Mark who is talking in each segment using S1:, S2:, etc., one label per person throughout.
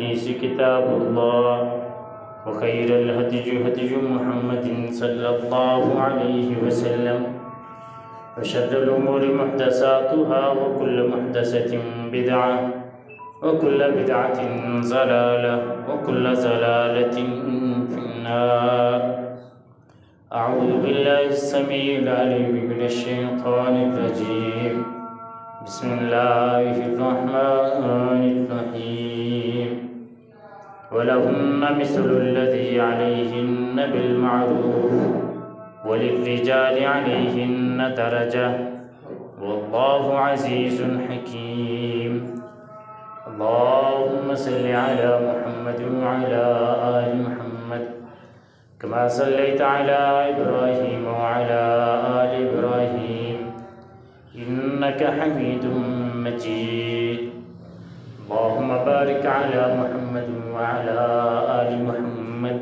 S1: الحديث كتاب الله وخير الهدي هدي محمد صلى الله عليه وسلم وشر الأمور محدثاتها وكل محدثة بدعة وكل بدعة ضلالة وكل ضلالة في النار. أعوذ بالله السميع العليم من الشيطان الرجيم. بسم الله الرحمن الرحيم. ولهن مثل الذي عليهن بالمعروف وللرجال عليهن درجة والله عزيز حكيم. اللهم صل على محمد وعلى آل محمد كما صليت على إبراهيم وعلى آل إبراهيم إنك حميد مجيد. اللهم بارك على محمد وعلى آل محمد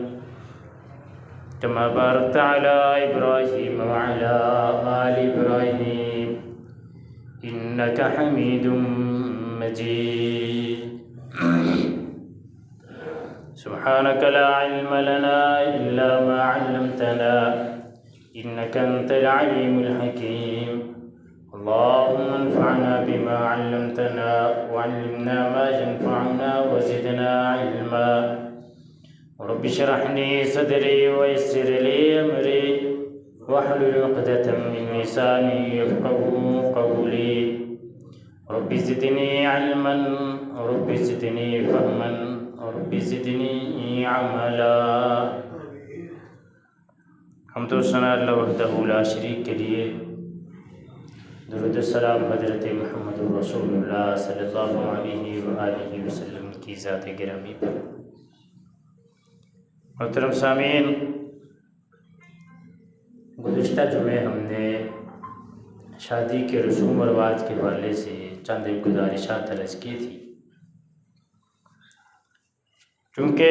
S1: كما باركت على إبراهيم وعلى آل إبراهيم إنك حميد مجيد. سبحانك لا علم لنا إلا ما علمتنا إنك أنت العليم الحكيم. اللهم انفعنا بما علمتنا وعلمنا ما ينفعنا وزدنا علما. رب اشرح لي صدري ويسر لي أمري واحلل عقدة من لساني يفقهوا قولي. رب زدني علما رب زدني فهما رب زدني عملا. حمد و ثنا اللہ وحدہ لا شریک کے لیے، درود السلام حضرت محمد رسول اللہ صلی اللہ علیہ وآلہ وسلم کی ذات گرامی پر. محترم سامعین، گزشتہ جمعے ہم نے شادی کے رسوم و رواج کے حوالے سے چند گزارشات عرض کی تھی. چونکہ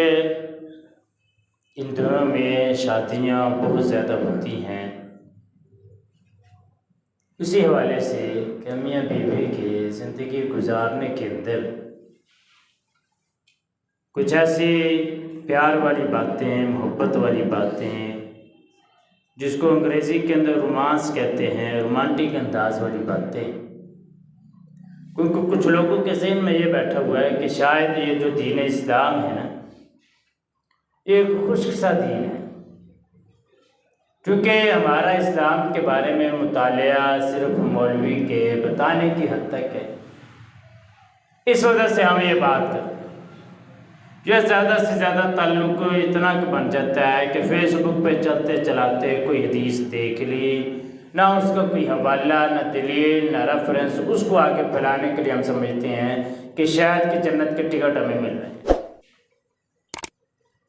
S1: ان دنوں میں شادیاں بہت زیادہ ہوتی ہیں، اسی حوالے سے کہ میاں بیوی کے زندگی گزارنے کے اندر کچھ ایسی پیار والی باتیں، محبت والی باتیں، جس کو انگریزی کے اندر رومانس کہتے ہیں، رومانٹک انداز والی باتیں، کیونکہ کچھ لوگوں کے ذہن میں یہ بیٹھا ہوا ہے کہ شاید یہ جو دین اسلام ہے نا، ایک خشک سا دین ہے، کیونکہ ہمارا اسلام کے بارے میں مطالعہ صرف مولوی کے بتانے کی حد تک ہے. اس وجہ سے ہم یہ بات کرتے ہیں. یہ زیادہ سے زیادہ تعلق اتنا بن جاتا ہے کہ فیس بک پہ چلتے چلاتے کوئی حدیث دیکھ لی، نہ اس کا کوئی حوالہ، نہ دلیل، نہ ریفرنس، اس کو آگے پھیلانے کے لیے ہم سمجھتے ہیں کہ شاید کہ جنت کے ٹکٹ ہمیں مل رہے ہیں.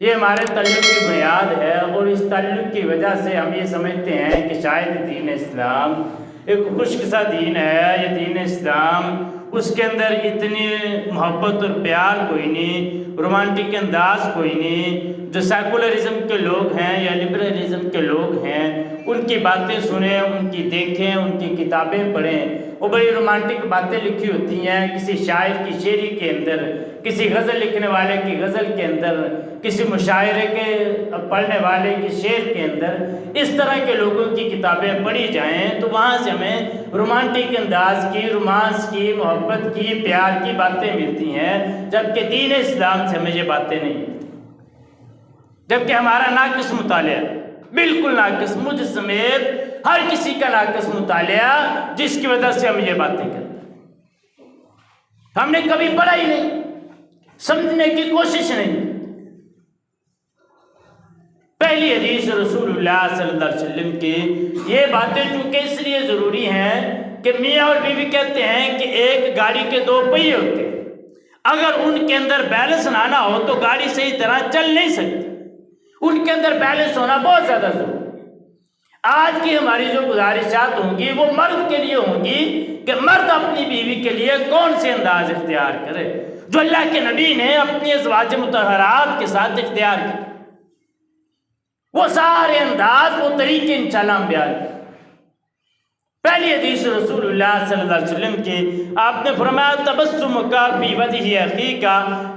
S1: یہ ہمارے تعلق کی بنیاد ہے، اور اس تعلق کی وجہ سے ہم یہ سمجھتے ہیں کہ شاید دین اسلام ایک خشک سا دین ہے. یہ دین اسلام، اس کے اندر اتنی محبت اور پیار کوئی نہیں، رومانٹک انداز کوئی نہیں. جو سیکولرزم کے لوگ ہیں یا لبرلزم کے لوگ ہیں، ان کی باتیں سنیں، ان کی دیکھیں، ان کی کتابیں پڑھیں. وہ بڑی رومانٹک باتیں لکھی ہوتی ہیں کسی شاعر کی شعری کے اندر، کسی غزل لکھنے والے کی غزل کے اندر، کسی مشاعرے کے پڑھنے والے کی شعر کے اندر. اس طرح کے لوگوں کی کتابیں پڑھی جائیں تو وہاں سے ہمیں رومانٹک انداز کی، رومانس کی، محبت کی، پیار کی باتیں ملتی ہیں، جبکہ دین اسلام سے ہمیں یہ باتیں نہیں ملتی. جبکہ ہمارا ناقص مطالعہ، بالکل ناقص، مجھ سمیت ہر کسی کا ناقص مطالعہ، جس کی وجہ سے ہم یہ باتیں کرتے ہیں. ہم نے کبھی پڑھا ہی نہیں، سمجھنے کی کوشش نہیں. پہلی حدیث رسول اللہ صلی اللہ علیہ وسلم کی یہ باتیں چونکہ اس لیے ضروری ہیں کہ میاں اور بیوی کہتے ہیں کہ ایک گاڑی کے دو پہیے ہوتے ہیں، اگر ان کے اندر بیلنس نہ ہو تو گاڑی صحیح طرح چل نہیں سکتی. ان کے اندر بیلنس ہونا بہت زیادہ ضروری. آج کی ہماری جو گزارشات ہوں گی وہ مرد کے لیے ہوں گی کہ مرد اپنی بیوی کے لیے کون سے انداز اختیار کرے جو اللہ کے نبی نے اپنی ازواج مطہرات کے ساتھ اختیار کیے. وہ سارے انداز، وہ طریقے انشاءاللہ ہم بیان کریں. پہلی حدیث رسول اللہ صلی اللہ علیہ وسلم کی، آپ نے فرمایا تبسمک فی وجہ اخیک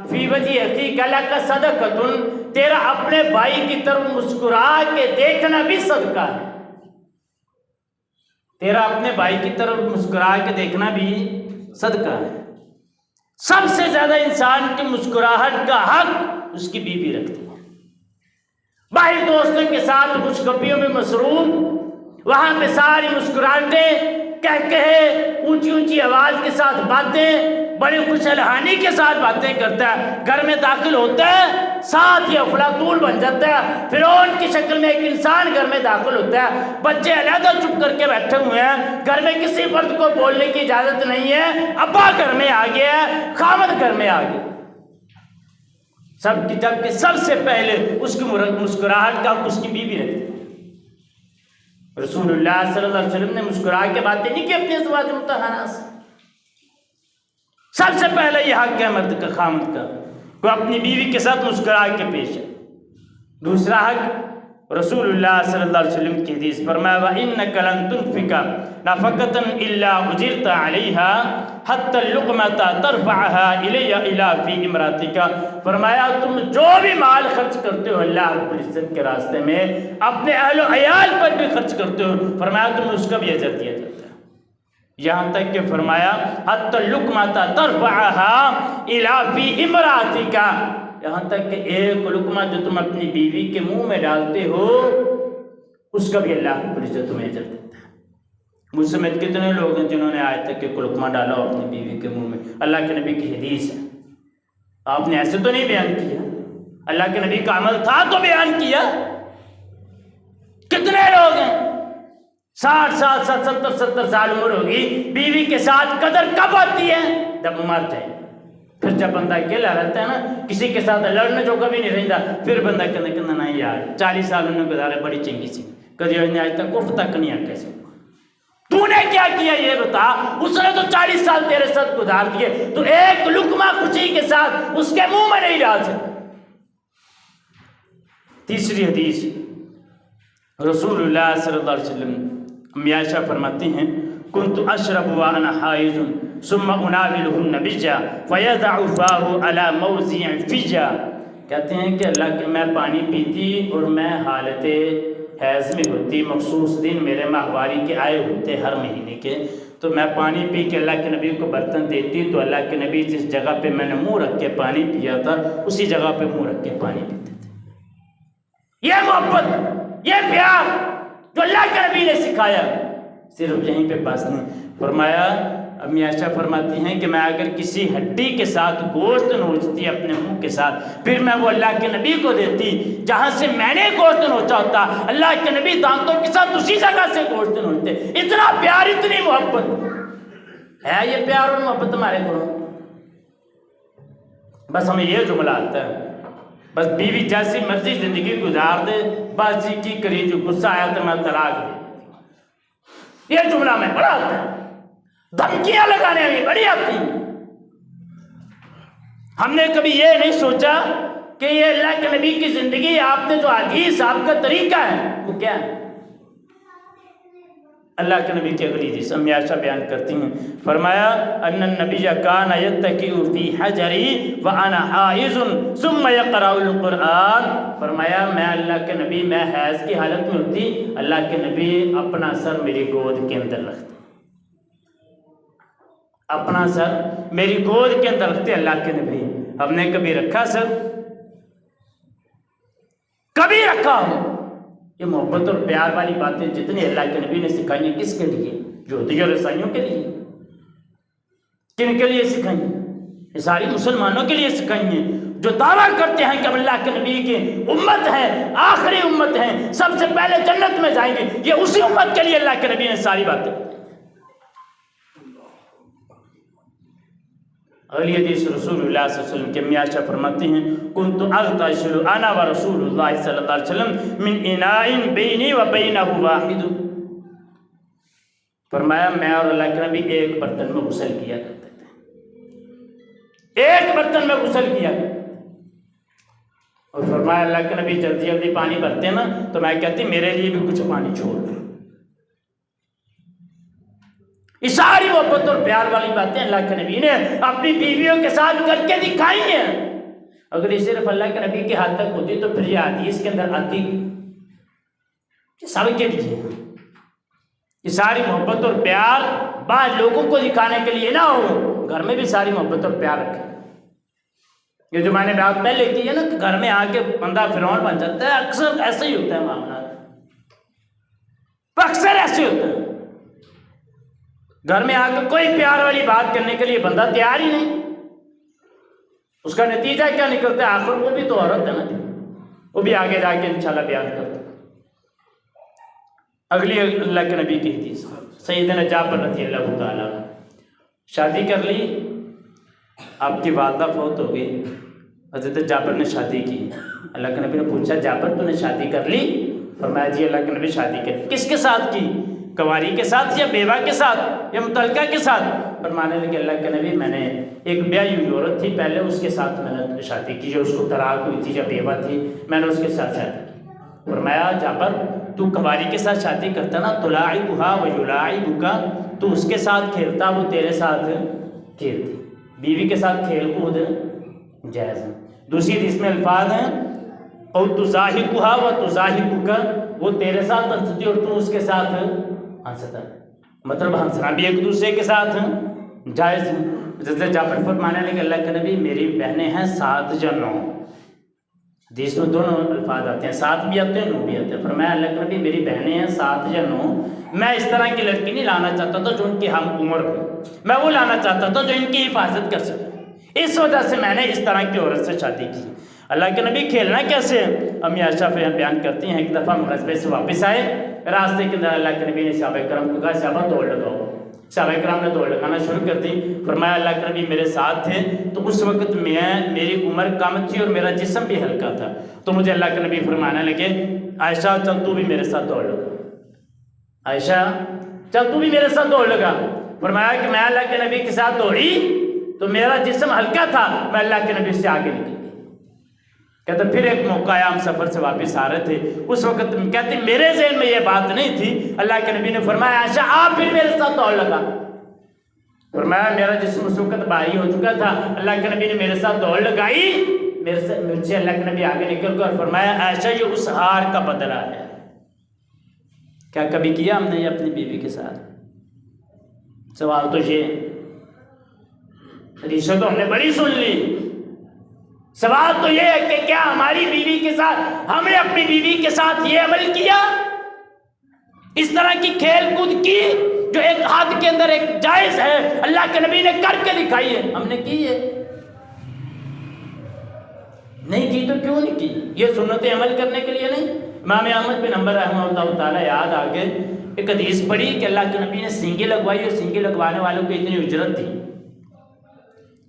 S1: فی وجہ اخیک لک صدقۃ، تیرا اپنے بھائی کی طرف مسکرا کے دیکھنا بھی صدقہ ہے، تیرا اپنے بھائی کی طرف مسکرا کے دیکھنا بھی صدقہ ہے۔ سب سے زیادہ انسان کی مسکراہٹ کا حق اس کی بیوی رکھتی ہے۔ باہر دوستوں کے ساتھ خوش گپیوں میں مصروف، وہاں پہ ساری مسکراہٹیں، کہے اونچی اونچی آواز کے ساتھ باتیں، بڑی خوش الحانی کے ساتھ باتیں کرتا ہے، گھر میں داخل ہوتا ہے ساتھ ہی افلاطون بن جاتا ہے، فرعون کی شکل میں ایک انسان گھر میں داخل ہوتا ہے، بچے علیحدہ چپ کر کے بیٹھے ہوئے ہیں، گھر میں کسی فرد کو بولنے کی اجازت نہیں ہے، ابا گھر میں آ گیا ہے، خامد گھر میں آ گیا، جبکہ سب سے پہلے اس کی مسکراہٹ کا اس کی بیوی رہتی ہے۔ رسول اللہ صلی اللہ علیہ وسلم نے مسکرا کے باتیں نہیں کی اپنی ازواج مطہرات سے۔ سب سے پہلے یہ حق ہے مرد کا، خامد کا، وہ اپنی بیوی کے ساتھ مسکرا کے پیش ہے۔ دوسرا حق رسول اللہ صلی اللہ علیہ وسلم کی حدیث فرمایا وَإِنَّكَ لَن تُنْفِقَ نَفَقَةً إِلَّا أُجِرْتَ عَلَيْهَا حَتَّى اللُّقْمَةَ تَرْفَعَهَا إِلَيَّ إِلَى فِي إِمْرَأَتِكَ، فرمایا تم جو بھی مال خرچ کرتے ہو اللہ رب العزت کے راستے میں، اپنے اہل و عیال پر بھی خرچ کرتے ہو، فرمایا تمہیں اس کا بھی اجر دیا جاتا ہے، یہاں تک کہ فرمایا حَتَّى اللُّقْمَةَ تَرْفَعَهَا إِلَى فِي إِمْرَأَتِكَ، یہاں تک کہ ایک لقمہ جو تم اپنی بیوی کے منہ میں ڈالتے ہو اس کا بھی اللہ رب العزت تمہیں اجر دیتا ہے۔ مجھ سمیت کتنے لوگ ہیں جنہوں نے آج تک کہ لقمہ ڈالا ہو اپنی بیوی کے منہ میں، اللہ کے نبی کی حدیث ہے، آپ نے ایسے تو نہیں بیان کیا، اللہ کے نبی کا عمل تھا تو بیان کیا۔ کتنے لوگ ہیں 60 سال 70 سال عمر ہوگی، بیوی کے ساتھ قدر کب آتی ہے؟ جب مر جائے، پھر جب بندہ اکیلا رہتا ہے نا، کسی کے ساتھ لڑنے جو کبھی نہیں رہتا، پھر بندہ کہنا نہیں یار 40 سال انہوں نے گزارے بڑی چنگی سی، کبھی انہوں نے آج تک کف تک نہیں آ کیسے، تو نے کیا کیا یہ بتا، اس نے تو 40 سال تیرے ساتھ گزار دیے، تو ایک لقمہ خوشی کے ساتھ اس کے منہ میں نہیں ڈال سکتا۔ تیسری حدیث رسول اللہ صلی اللہ علیہ وسلم امی عائشہ فرماتی ہیں کنت اشرب وانا حائض ثم اناولہ النبی فیضع فاہ علی موضع فجا، کہتے ہیں کہ اللہ کے میں پانی پیتی اور میں حالت حیض میں ہوتی، مخصوص دن میرے ماہواری کے آئے ہوتے ہر مہینے کے، تو میں پانی پی کے اللہ کے نبی کو برتن دیتی، تو اللہ کے نبی جس جگہ پہ میں نے منہ رکھ کے پانی پیا تھا اسی جگہ پہ منہ رکھ کے پانی پیتے تھے۔ یہ محبت، یہ پیار جو اللہ کے نبی نے سکھایا، صرف یہیں پہ بس نہیں، فرمایا امی عائشہ فرماتی ہیں کہ میں اگر کسی ہڈی کے ساتھ گوشت نوچتی اپنے منہ کے ساتھ، پھر میں وہ اللہ کے نبی کو دیتی، جہاں سے میں نے گوشت نوچا ہوتا اللہ کے نبی دانتوں کے ساتھ اسی جگہ سے گوشت نوچتے۔ اتنا پیار، اتنی محبت ہے، یہ پیار اور محبت ہمارے گھروں۔ بس ہمیں یہ جملہ آتا ہے، بس بیوی جیسی مرضی زندگی گزار دے، بس جی کی کری جو غصہ آیا تو میں طلاق دے، یہ جملہ میں بڑا آتا ہے، دھمکیاں لگانے میں بڑی آتی ہیں۔ ہم نے کبھی یہ نہیں سوچا کہ یہ اللہ کے نبی کی زندگی، آپ نے جو حدیث، آپ کا طریقہ ہے وہ کیا ہے۔ اللہ کے نبی کی اگلی حدیث امی عائشہ بیان کرتی ہیں، فرمایا ان النبی کان یتکی فی حجری وانا حائض ثم یقرأ القرآن، فرمایا میں اللہ کے نبی، میں حیض کی حالت میں ہوتی، اللہ کے نبی اپنا سر میری گود کے اندر رکھتے، اپنا سر میری گود کے اندر رکھتے اللہ کے نبی۔ ہم نے کبھی رکھا سر؟ کبھی رکھا ہو؟ یہ محبت اور پیار والی باتیں جتنی اللہ کے نبی نے سکھائی ہیں، کس کے لیے؟ جو دیگر رسائیوں کے لیے۔ کن کے لیے سکھائی ہیں؟ یہ ساری مسلمانوں کے لیے سکھائی ہیں جو دعویٰ کرتے ہیں کہ ہم اللہ کے نبی کی امت ہیں، آخری امت ہیں، سب سے پہلے جنت میں جائیں گے، یہ اسی امت کے لیے اللہ کے نبی نے ساری باتیں۔ اگلی حدیث رسول اللہ صلی اللہ علیہ وسلم کی امی عائشہ فرماتی ہیں کنت اغتسل انا ورسول اللہ صلی اللہ علیہ وسلم من اناء بینی و بینہ واحد، فرمایا میں اور اللہ کے نبی ایک برتن میں غسل کیا کرتے تھے، ایک برتن میں غسل کیا کرتے تھے، اور فرمایا اللہ کے نبی جلدی جلدی پانی بھرتے نا تو میں کہتی میرے لیے بھی کچھ پانی چھوڑ دو، یہ ساری محبت اور پیار والی باتیں اللہ کے نبی نے اپنی بیویوں کے ساتھ کر کے دکھائی ہیں۔ اگر یہ صرف اللہ کے نبی کے ہاتھ تک ہوتی تو پھر یہ حدیث کے اندر آتی سب کے لیے۔ یہ ساری محبت اور پیار بعض لوگوں کو دکھانے کے لیے نہ ہو، گھر میں بھی ساری محبت اور پیار رکھے۔ یہ جو میں نے بات پہلے کی ہے نا کہ گھر میں آ کے بندہ فرعون بن جاتا ہے، اکثر ایسے ہی ہوتا ہے معاملات، اکثر ایسے ہوتا ہے۔ گھر میں آ کے کوئی پیار والی بات کرنے کے لیے بندہ تیار ہی نہیں، اس کا نتیجہ کیا نکلتا ہے؟ آخر وہ بھی تو عورت ہے نا، وہ بھی آگے جا کے انشاءاللہ بیان کرتا ہے۔ اگلی اللہ کے نبی کی حدیث، سیدنا جابر رضی اللہ تعالیٰ شادی کر لی، آپ کی والدہ فوت ہو گئی، حضرت جابر نے شادی کی۔ اللہ کے نبی نے پوچھا جابر تو نے شادی کر لی؟ فرمایا جی اللہ کے نبی شادی کی۔ کس کے ساتھ کی؟ کنواری کے ساتھ یا بیوہ کے ساتھ یا متعلقہ کے ساتھ؟ فرمانے لگے اللہ کے نبی میں نے ایک بیاہی ہوئی عورت تھی پہلے، اس کے ساتھ میں نے شادی کی، جو اس کو طلاق ہوئی تھی یا بیوہ تھی، میں نے اس کے ساتھ شادی کی۔ فرمایا جابر تو کنواری کے ساتھ شادی کرتا نا، تلاعبھا ویلاعبھا، تو اس کے ساتھ کھیلتا وہ تیرے ساتھ کھیلتی۔ بیوی کے ساتھ کھیل کود جائز ہے۔ دوسری حدیث میں الفاظ ہیں اور تزاحکھا وتزاحکھک، وہ تیرے ساتھ ہنستی اور تو اس کے ساتھ ہنستا، مطلب ہنسنا بھی ایک دوسرے کے ساتھ جائز ہے۔ حضرت جابر فرمانے لگے اللہ کے نبی میری بہنیں ہیں 7 یا 9، حدیث میں دونوں الفاظ آتے ہیں، 7 بھی آتے ہیں 9 بھی آتے ہیں۔ فرمایا اللہ کے نبی میری بہنیں ہیں 7 یا 9، میں اس طرح کی لڑکی نہیں لانا چاہتا تھا جو ان کی ہم عمر ہو، میں وہ لانا چاہتا تھا جو ان کی حفاظت کر سکے، اس وجہ سے میں نے اس طرح کی عورت سے شادی کی۔ اللہ کے نبی کھیلنا کیسے؟ امی عائشہ بیان کرتی ہیں ایک دفعہ غزوے سے واپس آئے، راستے کے اندر اللہ کے نبی نے صحابہ کرام کو کہا صحابہ دوڑ لگاؤ، صحابہ کرام نے دوڑ لگانا شروع کر دی۔ فرمایا اللہ کے نبی میرے ساتھ تھے تو اس وقت میری عمر کم تھی اور میرا جسم بھی ہلکا تھا، تو مجھے اللہ کے نبی فرمانے لگے عائشہ چل تو بھی میرے ساتھ دوڑ لگا، عائشہ چل تو بھی میرے ساتھ دوڑ لگا۔ فرمایا کہ میں اللہ کے نبی کے ساتھ دوڑی تو میرا جسم ہلکا تھا، میں اللہ کے نبی سے آگے نکل گئی۔ کہتے پھر ایک موقع آیا، ہم سفر سے واپس آ رہے تھے، اس وقت کہتے میرے ذہن میں یہ بات نہیں تھی، اللہ کے نبی نے فرمایا عائشہ آپ پھر میرے ساتھ دوڑ لگا۔ فرمایا میرا جسم اس وقت بھاری ہو چکا تھا، اللہ کے نبی نے میرے ساتھ دوڑ لگائی، مجھ سے اللہ کے نبی آگے نکل گئے اور فرمایا عائشہ یہ اس ہار کا بدلہ ہے۔ کیا کبھی کیا ہم نے یہ اپنی بیوی کے ساتھ؟ سوال تو یہ، حدیثیں تو ہم نے بڑی سن لی، سوال تو یہ ہے کہ کیا ہماری بیوی کے ساتھ ہم نے اپنی بیوی کے ساتھ یہ عمل کیا، اس طرح کی کھیل کود کی جو ایک حد کے اندر ایک جائز ہے، اللہ کے نبی نے کر کے دکھائی ہے، ہم نے کی ہے؟ نہیں کی تو کیوں نہیں کی؟ یہ سنت عمل کرنے کے لیے نہیں۔ امام احمد بن حنبل رحمہ اللہ تعالیٰ یاد آگے ایک حدیث پڑھی کہ اللہ کے نبی نے سینگی لگوائی اور سینگی لگوانے والوں کو اتنی اجرت تھی،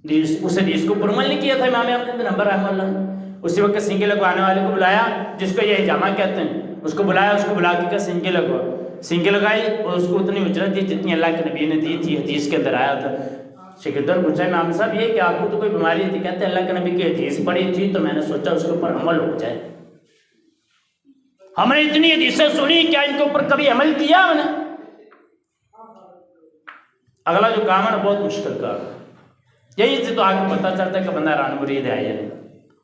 S1: اس حدیث کو پرمل نہیں کیا تھا امام احمد بن حنبل رحمہ اللہ نے۔ اسی وقت سینگی لگوانے والے کو بلایا، جس کو یہ حجامہ کہتے ہیں، اس کو بلایا، اس کو بلا کے کہا سینگی لگوا، سینگی لگائی اور اس کو اتنی اجرت دی جتنی اللہ کے نبی نے دی تھی، حدیث کے اندر آیا تھا۔ شاگردوں پوچھا امام صاحب یہ کہ آپ کو تو کوئی بیماری تھی؟ کہتے اللہ کے نبی کی حدیث پڑھی تھی تو میں نے سوچا اس کے اوپر عمل ہو جائے۔ ہم نے اتنی حدیثیں سنی، کیا ان کے اوپر کبھی عمل کیا ہم نے؟ اگلا جو کام ہے نا بہت مشکل کام ہے، یہی سے تو آگے پتہ چلتا ہے کہ بندہ ران مرید ہے یا نہیں۔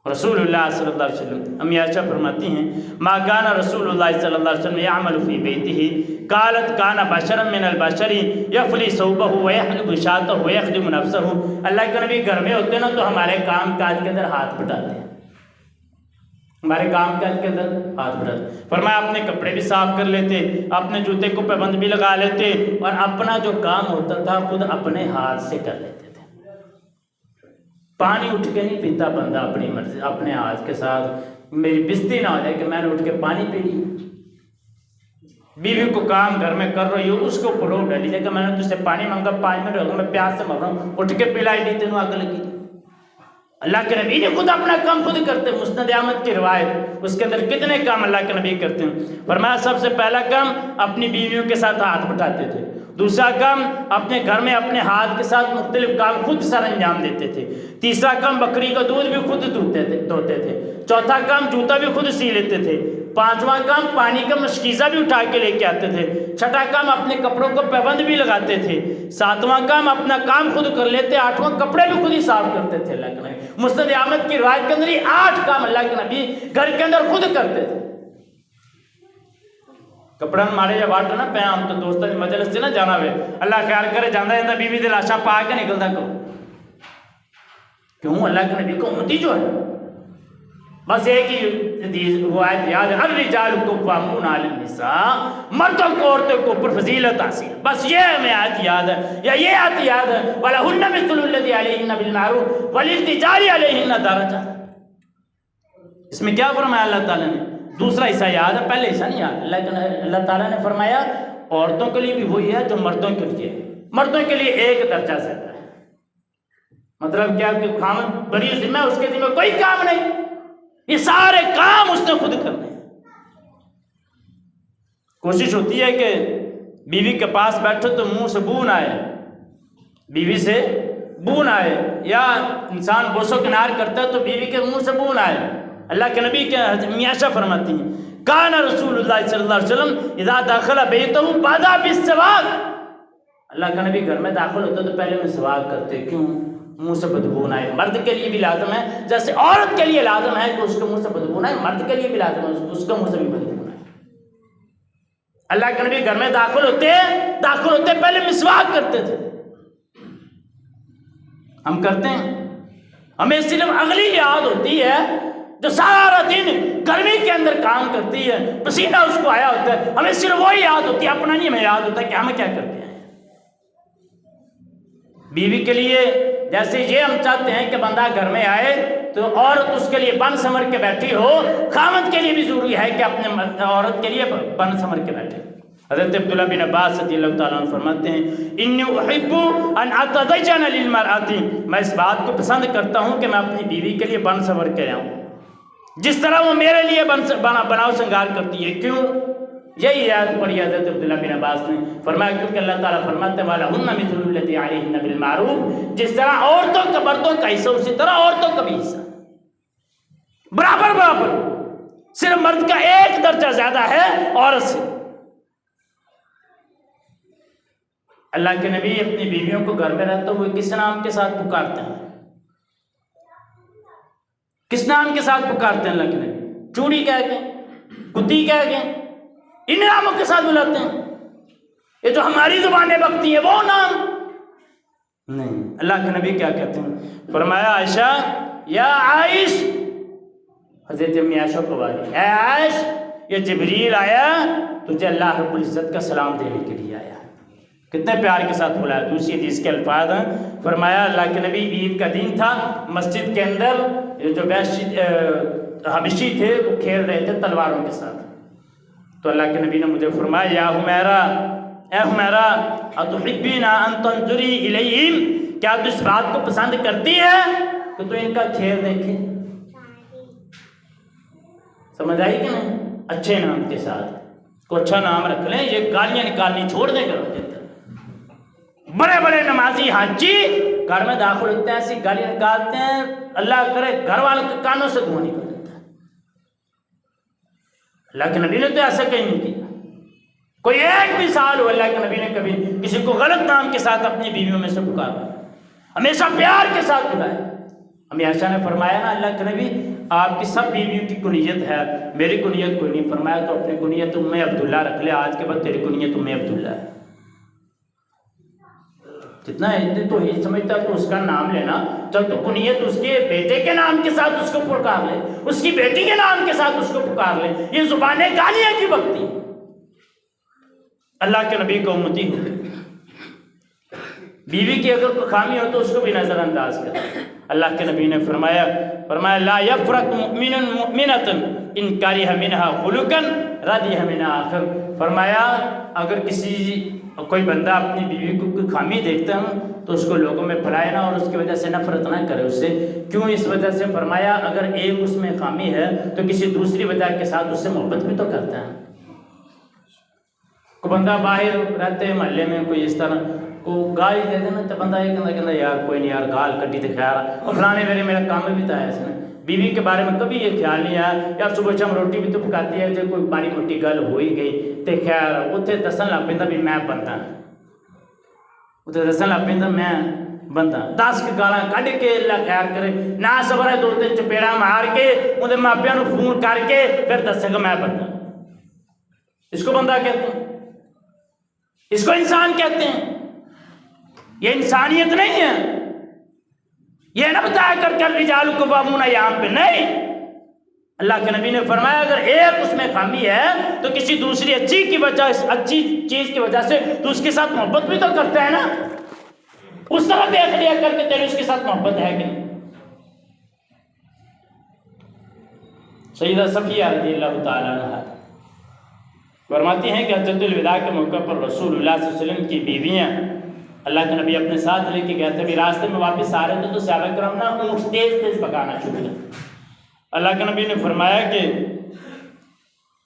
S1: رسول اللہ صلی اللہ علیہ وسلم، امی عائشہ فرماتی ہیں ما کان رسول اللہ صلی اللہ علیہ وسلم یعمل فی بیتہ قالت کان بشرا من البشر یفلی ثوبہ ویحلب شاۃہ ویخدم نفسہ۔ اللہ کے نبی گھر میں ہوتے ہیں نا تو ہمارے کام کاج کے اندر ہاتھ بٹاتے ہیں، ہمارے کام کاج کے اندر ہاتھ بٹاتے۔ فرمایا اپنے کپڑے بھی صاف کر لیتے، اپنے جوتے کو پابند بھی لگا لیتے، اور اپنا جو کام ہوتا تھا خود اپنے ہاتھ سے کر لیتے تھے۔ پانی اٹھ کے نہیں پیتا بندہ اپنی مرضی، اپنے ہاتھ کے ساتھ میری بستی نہ ہو جائے کہ میں نے اٹھ کے پانی پی لی۔ بیوی کو کام گھر میں کر رہی ہو، اس کو پرو ڈالی جائے کہ میں نے تجھ سے پانی مانگا، 5 منٹ ہو گئے میں پیاس سے مر رہا ہوں، اٹھ کے پلائی دی، تینوں آگ لگی۔ اللہ کے نبی نے خود اپنا کام خود کرتے، مسند احمد کی روایت، اس کے اندر کتنے کام اللہ کے نبی کرتے ہیں۔ فرمایا سب سے پہلا کام اپنی بیویوں کے ساتھ ہاتھ بٹاتے تھے، دوسرا کام اپنے گھر میں اپنے ہاتھ کے ساتھ مختلف کام خود سر انجام دیتے تھے، تیسرا کام بکری کا دودھ بھی خود دھوتے تھے، چوتھا کام جوتا بھی خود سی لیتے تھے، 5واں کام پانی کا مشکیزہ بھی اٹھا کے لے کے آتے تھے، 6واں کام اپنے کپڑوں کو پابند بھی لگاتے تھے، 7واں کام اپنا کام خود کر لیتے، 8واں کپڑے بھی خود ہی صاف کرتے تھے اللہ کے نبی۔ مسند احمد کی روایت کے اندر ہی 8 کام اللہ کے نبی گھر کے اندر خود کرتے تھے۔ کپڑا مارے یا واٹر نہ پہ ہم تو دوستوں کی مجلس سے نہ جانا ہوئے، اللہ خیال کرے جانا ہے بی بی دے لاشا پا کے نکلتا کرو، کیوں اللہ کے نبی کو امتی جو ہے۔ بس ایک ہی حدیث وہ آیت یاد ہے، الرجال قوامون علی النساء، مردوں کو عورتوں کے اوپر فضیلت حاصل، بس یہ ہمیں آیت یاد ہے، یا یہ آیت یاد ہے وَلَهُنَّ مِثْلُ الَّذِي عَلَيْهِنَّ بِالْمَعْرُوفِ وَلِلرِّجَالِ عَلَيْهِنَّ دَرَجَةٌ۔ اس میں کیا فرمایا اللہ تعالیٰ نے؟ دوسرا حصہ یاد ہے، پہلے حصہ نہیں یاد۔ اللہ تعالیٰ نے فرمایا عورتوں کے لیے بھی وہی ہے جو مردوں کے لیے، مردوں کے لیے ایک درجہ زیادہ ہے۔ مطلب کیا کہ خامد بڑی ذمہ، اس کے ذمہ کوئی کام نہیں، یہ سارے کام اس نے خود کرنے ہیں۔ کوشش ہوتی ہے کہ بیوی کے پاس بیٹھو تو منہ سے بو نہ آئے، بیوی سے بو نہ آئے، یا انسان بوسو کنار کرتا ہے تو بیوی کے منہ سے بو نہ آئے۔ اللہ کے نبی کے عائشہ فرماتی ہیں کان رسول اللہ صلی اللہ علیہ وسلم اذا دخل بیتہ بدا بالسواک، اللہ کا نبی گھر میں داخل ہوتا تو پہلے میں سواک کرتے، کیوں؟ منہ سے بدبو نہ آئے۔ مرد کے لیے بھی لازم ہے، جیسے عورت کے لیے لازم ہے کہ اس کے منہ سے بدبو نہ آئے، مرد کے لیے بھی لازم ہے اس کے منہ سے بھی بدبو نہ آئے۔ اللہ کے نبی گھر میں داخل ہوتے پہلے مسواک کرتے تھے۔ ہم کرتے ہیں، ہمیں صرف اگلی یاد ہوتی ہے جو سارا دن گرمی کے اندر کام کرتی ہے، پسینہ اس کو آیا ہوتا ہے، ہمیں صرف وہی یاد ہوتی ہے، اپنا نہیں ہمیں یاد ہوتا کہ ہم کیا کرتے ہیں۔ بیوی کے لیے جیسے یہ ہم چاہتے ہیں کہ بندہ گھر میں آئے تو عورت اس کے لیے بن سمر کے بیٹھی ہو، خامد کے لیے بھی ضروری ہے کہ اپنے عورت کے لیے بن سمر کے بیٹھے۔ حضرت عبداللہ بن عباس رضی اللہ تعالیٰ عنہ فرماتے ہیں انی احب ان اتزین للمرأۃ، میں اس بات کو پسند کرتا ہوں کہ میں اپنی بیوی کے لیے بن سمر کے آؤں جس طرح وہ میرے لیے بناؤ سنگار کرتی ہے۔ کیوں؟ یہی آیت پڑھی حضرت عبداللہ بن عباس نے، فرمایا کیونکہ اللہ تعالیٰ فرماتے ہیں وَلَهُنَّ مِثْلُ الَّذِي عَلَيْهِنَّ بِالْمَعْرُوفِ، جس طرح عورتوں کا مردوں کا حصہ اسی طرح عورتوں کا بھی حصہ برابر، صرف مرد کا ایک درجہ زیادہ ہے عورت سے۔ اللہ کے نبی اپنی بیویوں کو گھر میں رہتے ہوئے کس نام کے ساتھ پکارتے ہیں؟ کس نام کے ساتھ پکارتے ہیں اللہ کے نبی؟ چوڑی کہہ کے، کتی کہہ کے، ان ناموں کے ساتھ بلاتے ہیں؟ یہ جو ہماری زبانیں بکتی ہیں وہ نام نہیں۔ اللہ کے نبی کیا کہتے ہیں؟ فرمایا عائشہ یا عائش، حضرت امی عائشہ کو باری، اے عائش یہ جبریل آیا تجھے اللہ رب العزت کا سلام دینے کے لیے آیا۔ کتنے پیار کے ساتھ بلایا۔ دوسری حدیث کے الفاظ ہیں، فرمایا اللہ کے نبی عید کا دن تھا، مسجد کے اندر جو حبشی تھے وہ کھیل رہے تھے تلواروں کے ساتھ، تو اللہ کے نبی نے مجھے فرمایا یا حمیرہ، اے حمیرہ اتحبین ان تنظری الیہم، کیا تو اس بات کو پسند کرتی ہے کہ تو ان کا کھیل دیکھے؟ سمجھ آئی کہ نہیں؟ اچھے نام کے ساتھ کو اچھا نام رکھ لیں، یہ گالیاں نکالنی چھوڑ دیں گھروں کے اندر۔ بڑے بڑے نمازی حاجی گھر میں داخل ہوتے ہیں ایسی گالیاں نکالتے ہیں، اللہ کرے گھر والوں کے کانوں سے دھواں نکل جاتا ہے۔ اللہ کے نبی نے تو ایسا کہیں نہیں کیا۔ کوئی ایک بھی سال ہو اللہ کے نبی نے کبھی کسی کو غلط نام کے ساتھ اپنی بیویوں میں سے پکارا، ہمیشہ پیار کے ساتھ بلایا۔ ہمیں عائشہ نے فرمایا نا اللہ کے نبی آپ کی سب بیویوں کی کنیت ہے، میری کنیت کوئی نہیں، فرمایا تو اپنی کنیت ام عبداللہ رکھ لے، آج کے بعد تیری کنیت ام عبداللہ ہے۔ جتنا ہے تو یہ سمجھتا تو اس کا نام لینا، چل تو کنیت اس کے بیٹے کے نام کے ساتھ اس کو پکار لے، اس کی بیٹی کے نام کے ساتھ اس کو پکار لے، یہ زبانیں گالیاں کی بکتی ہیں۔ اللہ کے نبی کو امتی ہو، بیوی کی اگر کوئی خامی ہو تو اس کو بھی نظر انداز کرے۔ اللہ کے نبی نے فرمایا لا یفرق مؤمن مؤمنۃ ان کرہ منھا خلقا رضیہ منھا آخر، فرمایا اگر کوئی بندہ اپنی بیوی کو کوئی خامی دیکھتا ہے تو اس کو لوگوں میں پھیلائے نہ اور اس کی وجہ سے نفرت نہ کرے اس سے۔ کیوں؟ اس وجہ سے فرمایا اگر ایک اس میں خامی ہے تو کسی دوسری وجہ کے ساتھ اس سے محبت بھی تو کرتا ہے۔ کوئی بندہ باہر رہتے ہیں محلے میں کوئی اس طرح کو گالی دے دینا تو بندہ یہ کہنا یار کوئی نہیں یار گال کٹی تو خیر اور فلانے میرا کام بھی تھا اس نے بیوی کے بارے میں کبھی یہ خیال نہیں آیا یار صبح شام روٹی بھی تو پکاتی ہے جو کوئی ماڑی موٹی گل ہو ہی گئی تے خیر اتنے دسن لگ پہ بھی میں بندہ اتنے دسن لگ پہ میں بندہ 10 گالاں کڈ کے اللہ خیر کرے نہ صبر ہے 2-3 چپیڑا مار کے انہیں ماپیاں نو فون کر کے پھر دسے گا میں بندہ. اس کو بندہ کہتے ہیں, اس کو انسان کہتے ہیں. یہ انسانیت نہیں ہے. یہ نہ بتایا کر کے الرجال قوامون یہاں پہ نہیں. اللہ کے نبی نے فرمایا اگر ایک اس میں خامی ہے تو کسی دوسری اچھی چیز کی وجہ سے تو اس کے ساتھ محبت بھی تو کرتا ہے نا. اس طرح دیکھ لیا کر کے تیرے اس کے ساتھ محبت ہے کہ نہیں. سیدہ صفیہ رضی اللہ تعالیٰ عنہ فرماتی ہیں کہ حجۃ الوداع کے موقع پر رسول اللہ صلی اللہ علیہ وسلم کی بیویاں اللہ کے نبی اپنے ساتھ لے کے گئے تھے. راستے میں واپس آ رہے تھے تو صحابہ کرام نے اونٹ تیز تیز پکانا شروع کیا. اللہ کے نبی نے فرمایا کہ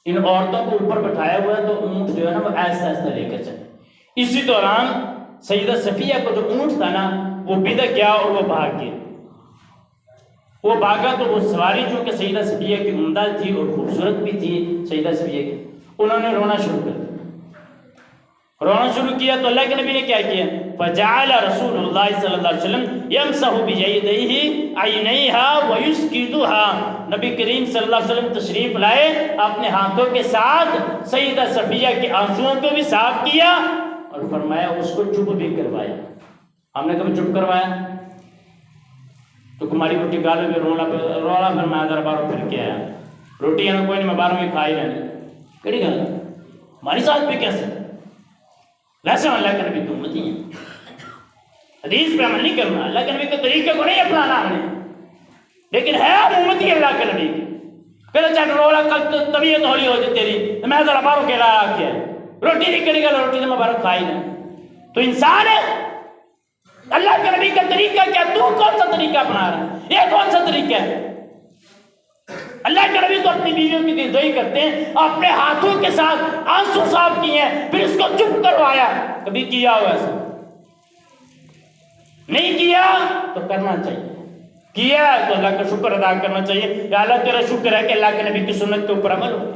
S1: ان عورتوں کو اوپر بٹھایا ہوا ہے تو اونٹ جو ہے نا وہ ایسا ایسا لے کر چلے. اسی دوران سیدہ صفیہ کو جو اونٹ تھا نا وہ بدک گیا اور وہ بھاگ گیا. وہ بھاگا تو وہ سواری چونکہ سیدہ صفیہ کی عمدہ تھی اور خوبصورت بھی تھی سیدہ صفیہ کی, انہوں نے رونا شروع کر دیا. رونا شروع کیا تو اللہ کے نبی نے کیا کیا فجعل رسول اللہ صلی اللہ علیہ وسلم یمسح بیدیہ عینیہا ویسکتھا. نبی کریم صلی اللہ علیہ وسلم تشریف لائے, اپنے ہاتھوں کے ساتھ سیدہ صفیہ کے آنسوؤں کو بھی صاف کیا اور فرمایا اس کو چپ بھی کروایا. ہم نے کبھی چپ کروایا تو کماری روٹی گالے میں رولا فرمایا ذرا بارو پھر کے آیا روٹی ہے نا کوئی نہیں میں باروں میں کھائی رہنے کہڑی گل ہماری ساتھ بھی کیسے ویسے اللہ کے نبی تو امتی ہیں. حدیث پہ عمل نہیں کرنا, اللہ کے نبی کے طریقے کو نہیں اپنانا ہم نے, لیکن ہے ہم امتی اللہ کے نبی کی. کہتے چاہے رولا کل طبیعت ہولی ہو جائے تیری میں ذرا باروں کے لایا کیا روٹی نہیں کہڑی گل روٹی تو میں باروں کھائی نہیں. تو انسان ہے. اللہ کے نبی کا طریقہ کیا, تو کون سا طریقہ اپنا رہا ہے, یہ کون سا طریقہ ہے. اللہ کے نبی تو اپنی بیویوں کی دلجوئی کرتے ہیں, اپنے ہاتھوں کے ساتھ آنسو صاف کیے ہیں پھر اس کو چپ کروایا. کبھی کیا ہو ایسا نہیں کیا تو کرنا چاہیے, کیا تو اللہ کا شکر ادا کرنا چاہیے کہ اللہ تیرا شکر ہے کہ اللہ کے نبی کی سنت کے اوپر عمل ہو.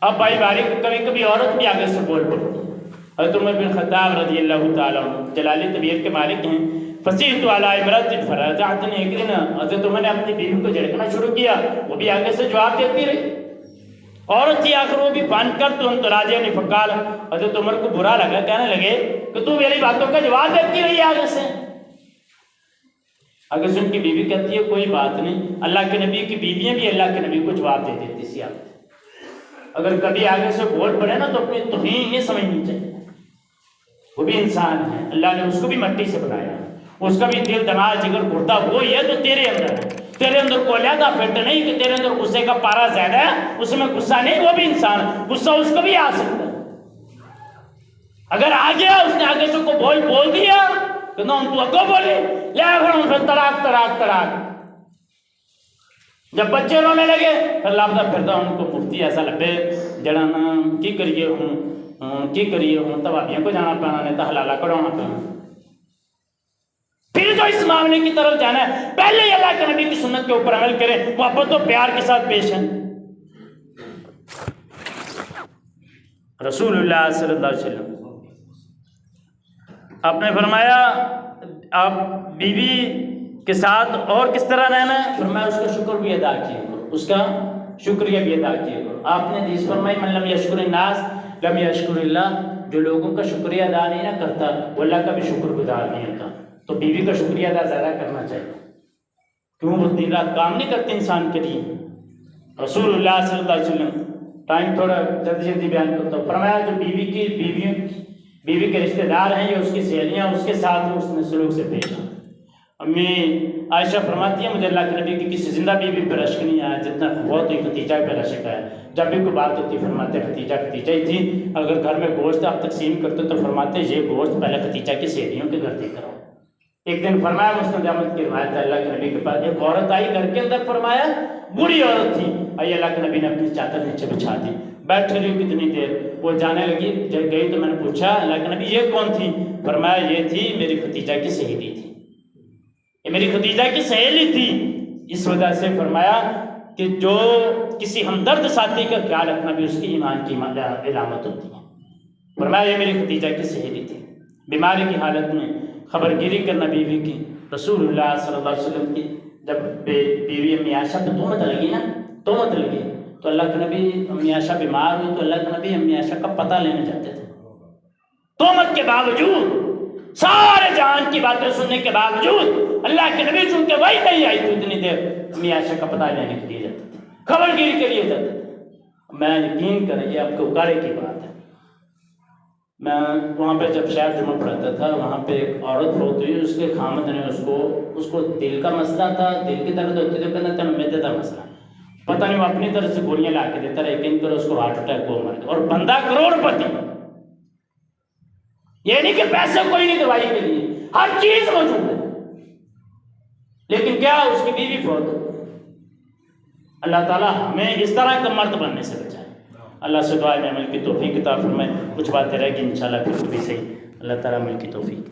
S1: اب بھائی باری کبھی کبھی عورت بھی آگے سے بول پڑتی ہے. حضرت عمر بن خطاب رضی اللہ تعالیٰ عنہ جلالی طبیعت کے مالک ہیں. فصیحت علی امرأۃ فرجعتنی, ایک دن حضرت عمر نے اپنی بیوی کو جھڑکنا شروع کیا, وہ بھی آگے سے جواب دیتی رہی. عورت تھی آخر وہ بھی فان کر تو ان تراجعنی فقال, حضرت عمر کو برا لگا, کہنے لگے کہ تو میری باتوں کا جواب دیتی رہی آگے سے. آگے سے ان کی بیوی کہتی ہے کوئی بات نہیں, اللہ کے نبی کی بیویاں بھی اللہ کے نبی کو جواب دے دیتی سی. اگر کبھی آگے سے بول پڑے نا تو اپنی توہین نہیں سمجھنی چاہیے. وہ بھی انسان ہے, اللہ نے اس کو بھی مٹی سے بنایا, اس کا بھی دل دماغ جگر گردہ وہی ہے جو تیرے اندر ہے. تیرے اندر کو علیحدہ فٹ نہیں کہ تیرے اندر غصے کا پارا زیادہ ہے, اس میں غصہ نہیں, وہ بھی انسان ہے, غصہ اس کو بھی آ سکتا ہے. اگر آ گیا اس نے آگے سے کو بول دیا تو نہ تو اگو بولے لے پھر تڑاک تڑاک تڑاک. جب بچے رونے لگے پھر لابدہ پھرتا ان کو مفتی ایسا لگے جڑانا کی کریے ہوں توابیاں کو جانا پانا نہیں تو حلالہ کڑوانا پانا. پھر جو اس معاملے کی طرف جانا ہے پہلے ہی اللہ کے نبی کی سنت کے اوپر عمل کریں, محبت و پیار کے ساتھ پیش ہیں. رسول اللہ صلی اللہ علیہ وسلم آپ نے فرمایا آپ بیوی کے ساتھ اور کس طرح رہنا ہے, فرمایا اس کا شکر بھی ادا کیے کرو, اس کا شکریہ بھی ادا کیے کرو. آپ نے حدیث فرمائی من لم یشکر الناس لم یشکر اللہ, جو لوگوں کا شکریہ ادا نہیں نہ کرتا وہ اللہ کا بھی شکر گزار نہیں ہوتا. تو بیوی کا شکریہ ادا زیادہ کرنا چاہیے, کیوں وہ دن رات کام نہیں کرتے انسان کے لیے. رسول اللہ صلی اللہ علیہ وسلم, ٹائم تھوڑا جلدی بیان کرتا ہوں, فرمایا جو بیوی کے رشتہ دار ہیں یا اس کی سہیلیاں اس کے ساتھ اس نے سلوک سے پیش آ. امی عائشہ فرماتی ہے مجھے اللہ کے نبی کی کسی زندہ بیوی پہ رشک نہیں آیا جتنا بہت ہی ختیجہ پہ رشک ہے. جب بھی کوئی بات ہوتی فرماتے ختیجہ ہی تھی. اگر گھر میں گوشت آپ تقسیم کرتے تو فرماتے یہ گوشت پہلے ختیجہ کی سہیلیوں کے گھر دے کر آؤ. ایک دن فرمایا مسند احمد کی روایت ہے, اللہ کے نبی کے پاس ایک عورت آئی گھر کے اندر, فرمایا بوڑھی عورت تھی, آئی اللہ کے نبی نے اپنی چادر نیچے بچھا دی, بیٹھ رہی کتنی دیر, وہ جانے لگی, جب گئی تو میں نے پوچھا اللہ کے نبی یہ کون تھی, فرمایا یہ تھی میری ختیجہ کی سہیلی تھی. یہ میری خدیجہ کی سہیلی تھی، اس وجہ سے فرمایا کہ جو کسی ہمدرد ساتھی کا خیال رکھنا بھی اس کی ایمان کی علامت ہوتی ہے۔ فرمایا یہ میری خدیجہ کی سہیلی تھی، بیماری کی حالت میں خبر گیری کرنا بیوی کی، رسول اللہ صلی اللہ علیہ وسلم کی جب بیوی امی عائشہ پہ تہمت لگی نا، تہمت لگی تو اللہ کے نبی، امی عائشہ بیمار ہوئی تو اللہ کے نبی امی عائشہ کا پتہ لینے جاتے تھے۔ تہمت کے باوجود، سارے جہان کی باتیں سننے کے باوجود اللہ کے نبی چونکہ وہی نہیں آئی تو اتنی دیر امی عائشہ کا پتہ لینے کے لیے جاتے تھے، خبر گیری کے لیے جاتے تھے۔ میں یقین کریں یہ آپ کے اکاڑے کی بات ہے، میں وہاں پہ جب شاید جمعہ پڑھاتا تھا، وہاں پہ ایک عورت ہوتی ہوئی، اس کے خامد نے اس کو دل کا مسئلہ تھا، دل کی درد ہوتی تھی، کہنا تھا میدے کا مسئلہ، پتہ نہیں وہ اپنی طرف سے گولیاں لا کے دیتا رہا، یقین کرو اس کو ہارٹ اٹیک ہوا، مر گیا، اور بندہ کروڑ پتی۔ یہ نہیں کہ پیسے کوئی نہیں دوائی کے لیے، ہر چیز موجود ہے، لیکن کیا اس کی بیوی فوت ہو۔ اللہ تعالیٰ ہمیں اس طرح کا مرد بننے سے بچائے۔ اللہ سے دعا ہے عمل کی توفیق عطا فرمائے۔ کچھ باتیں رہ گی انشاءاللہ پھر بھی صحیح، اللہ تعالیٰ عمل کی توفیق۔